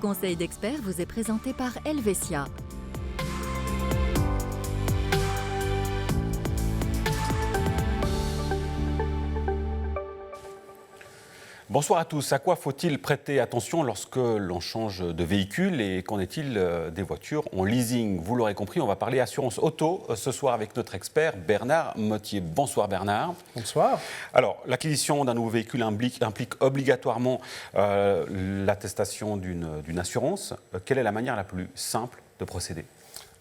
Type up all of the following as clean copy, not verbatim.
Conseil d'experts vous est présenté par Helvetia. Bonsoir à tous. À quoi faut-il prêter attention lorsque l'on change de véhicule et qu'en est-il des voitures en leasing? Vous l'aurez compris, on va parler assurance auto ce soir avec notre expert Bernard Mottier. Bonsoir Bernard. Bonsoir. Alors, l'acquisition d'un nouveau véhicule implique obligatoirement l'attestation d'une assurance. Quelle est la manière la plus simple de procéder ?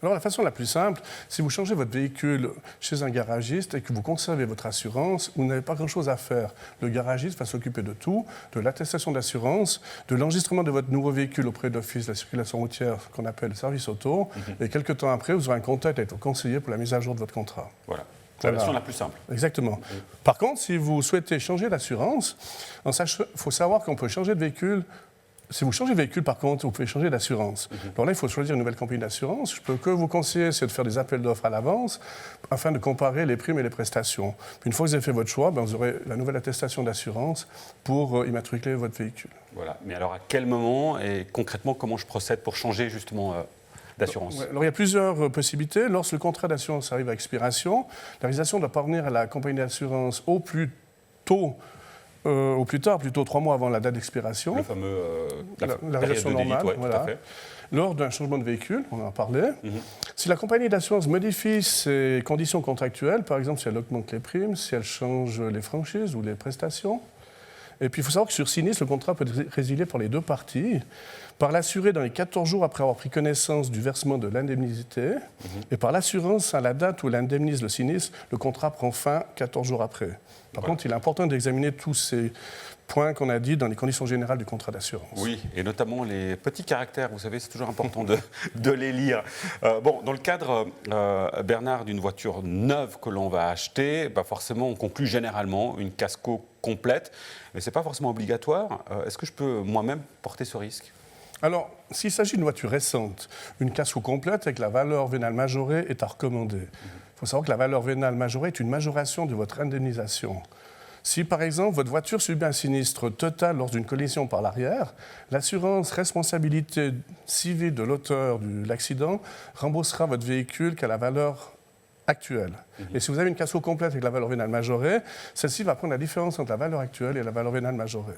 Alors, la façon la plus simple, si vous changez votre véhicule chez un garagiste et que vous conservez votre assurance, vous n'avez pas grand-chose à faire. Le garagiste va s'occuper de tout, de l'attestation d'assurance, de l'enregistrement de votre nouveau véhicule auprès de l'Office de la circulation routière, qu'on appelle le service auto. Et quelques temps après, vous aurez un contact avec votre conseiller pour la mise à jour de votre contrat. Voilà. C'est la version la plus simple. Exactement. Par contre, si vous souhaitez changer d'assurance, il faut savoir qu'on peut changer de véhicule. Si vous changez de véhicule, par contre, vous pouvez changer d'assurance. Alors là, il faut choisir une nouvelle compagnie d'assurance. Je peux que vous conseiller, c'est de faire des appels d'offres à l'avance afin de comparer les primes et les prestations. Puis une fois que vous avez fait votre choix, vous aurez la nouvelle attestation d'assurance pour immatriculer votre véhicule. Voilà. Mais alors, à quel moment et concrètement, comment je procède pour changer justement d'assurance? Alors, il y a plusieurs possibilités. Lorsque le contrat d'assurance arrive à expiration, la réalisation doit parvenir à la compagnie d'assurance au plus tard, plutôt 3 mois avant la date d'expiration. Le fameux la réalisation normale, ouais, voilà. tout à fait. Lors d'un changement de véhicule, on en parlait. Si la compagnie d'assurance modifie ses conditions contractuelles, par exemple si elle augmente les primes, si elle change les franchises ou les prestations. Et puis il faut savoir que sur sinistre, le contrat peut être résilié par les deux parties, par l'assuré dans les 14 jours après avoir pris connaissance du versement de l'indemnité, et par l'assurance à la date où elle indemnise le sinistre, le contrat prend fin 14 jours après. Par contre, il est important d'examiner tous ces points qu'on a dit dans les conditions générales du contrat d'assurance. Oui, et notamment les petits caractères, vous savez, c'est toujours important de les lire. Dans le cadre, Bernard, d'une voiture neuve que l'on va acheter, forcément, on conclut généralement une casco complète, mais ce n'est pas forcément obligatoire. Est-ce que je peux moi-même porter ce risque ? Alors, s'il s'agit d'une voiture récente, une casco complète avec la valeur vénale majorée est à recommander. Il faut savoir que la valeur vénale majorée est une majoration de votre indemnisation. Si, par exemple, votre voiture subit un sinistre total lors d'une collision par l'arrière, l'assurance responsabilité civile de l'auteur de l'accident remboursera votre véhicule qu'à la valeur actuelle. Et si vous avez une casco complète avec la valeur vénale majorée, celle-ci va prendre la différence entre la valeur actuelle et la valeur vénale majorée.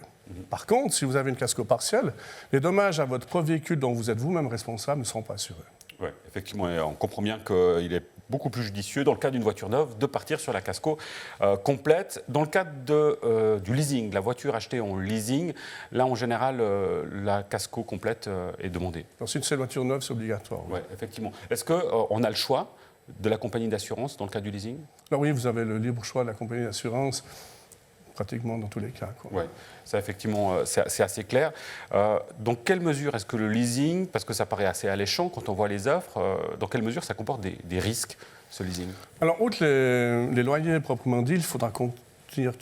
Par contre, si vous avez une casco partielle, les dommages à votre propre véhicule dont vous êtes vous-même responsable ne seront pas assurés. Oui, effectivement, on comprend bien qu'il est beaucoup plus judicieux, dans le cas d'une voiture neuve, de partir sur la casco complète. Dans le cadre du leasing, la voiture achetée en leasing, là, en général, la casco complète est demandée. Alors, si c'est une voiture neuve, c'est obligatoire. Oui, effectivement. Est-ce qu'on a le choix de la compagnie d'assurance dans le cas du leasing? Alors oui, vous avez le libre choix de la compagnie d'assurance, pratiquement dans tous les cas. Oui, ça effectivement, c'est assez clair. Dans quelle mesure est-ce que le leasing, parce que ça paraît assez alléchant quand on voit les offres, dans quelle mesure ça comporte des risques, ce leasing? Alors, outre les loyers proprement dit, il faudra tenir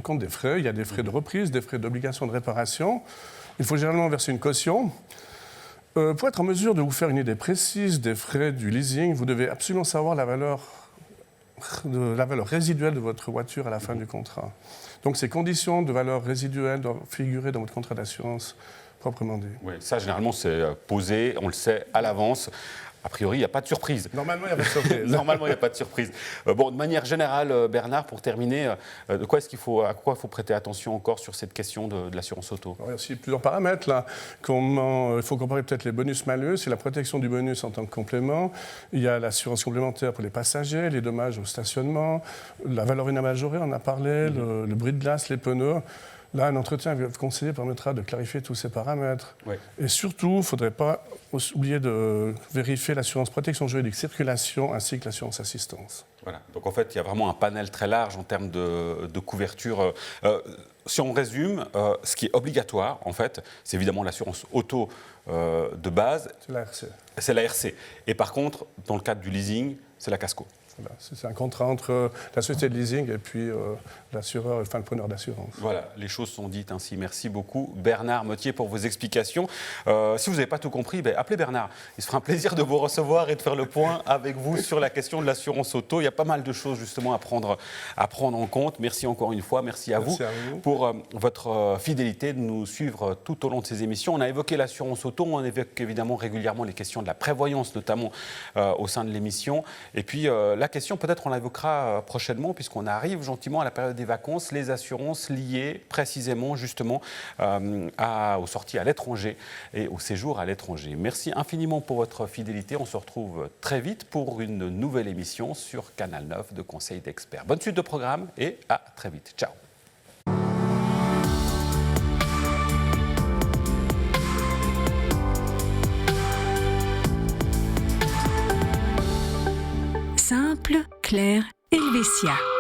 compte des frais. Il y a des frais de reprise, des frais d'obligation de réparation. Il faut généralement verser une caution. Pour être en mesure de vous faire une idée précise des frais du leasing, vous devez absolument savoir la valeur résiduelle de votre voiture à la fin du contrat. Donc, ces conditions de valeur résiduelle doivent figurer dans votre contrat d'assurance proprement dit. Oui, ça, généralement, c'est posé, on le sait à l'avance. A priori, il n'y a pas de surprise. Normalement, il n'y a pas de surprise. Normalement, il n'y a pas de surprise. De manière générale, Bernard, pour terminer, à quoi il faut prêter attention encore sur cette question de l'assurance auto? Alors, il y a aussi plusieurs paramètres. Là. Il faut comparer peut-être les bonus-malus, c'est la protection du bonus en tant que complément. Il y a l'assurance complémentaire pour les passagers, les dommages au stationnement, la valeur vénale majorée, on en a parlé, le bris de glace, les pneus. Là, un entretien avec votre conseiller permettra de clarifier tous ces paramètres. Oui. Et surtout, il ne faudrait pas oublier de vérifier l'assurance protection juridique circulation ainsi que l'assurance assistance. Voilà. Donc en fait, il y a vraiment un panel très large en termes de couverture. Si on résume, ce qui est obligatoire, en fait, c'est évidemment l'assurance auto de base. C'est la RC. C'est la RC. Et par contre, dans le cadre du leasing, c'est la casco. Voilà, c'est un contrat entre la société de leasing et puis l'assureur, enfin le preneur d'assurance. Voilà, les choses sont dites ainsi. Merci beaucoup Bernard Mottier pour vos explications. Si vous n'avez pas tout compris, appelez Bernard. Il se fera un plaisir de vous recevoir et de faire le point avec vous sur la question de l'assurance auto. Il y a pas mal de choses justement à prendre en compte. Merci encore une fois, merci à vous pour votre fidélité de nous suivre tout au long de ces émissions. On a évoqué l'assurance auto, on évoque évidemment régulièrement les questions de la prévoyance, notamment au sein de l'émission. Et puis la question, peut-être on l'évoquera prochainement, puisqu'on arrive gentiment à la période des vacances, les assurances liées précisément justement aux sorties à l'étranger et au séjour à l'étranger. Merci infiniment pour votre fidélité. On se retrouve très vite pour une nouvelle émission sur Canal 9 de Conseil d'Experts. Bonne suite de programme et à très vite. Ciao. Simple, clair, Helvetia.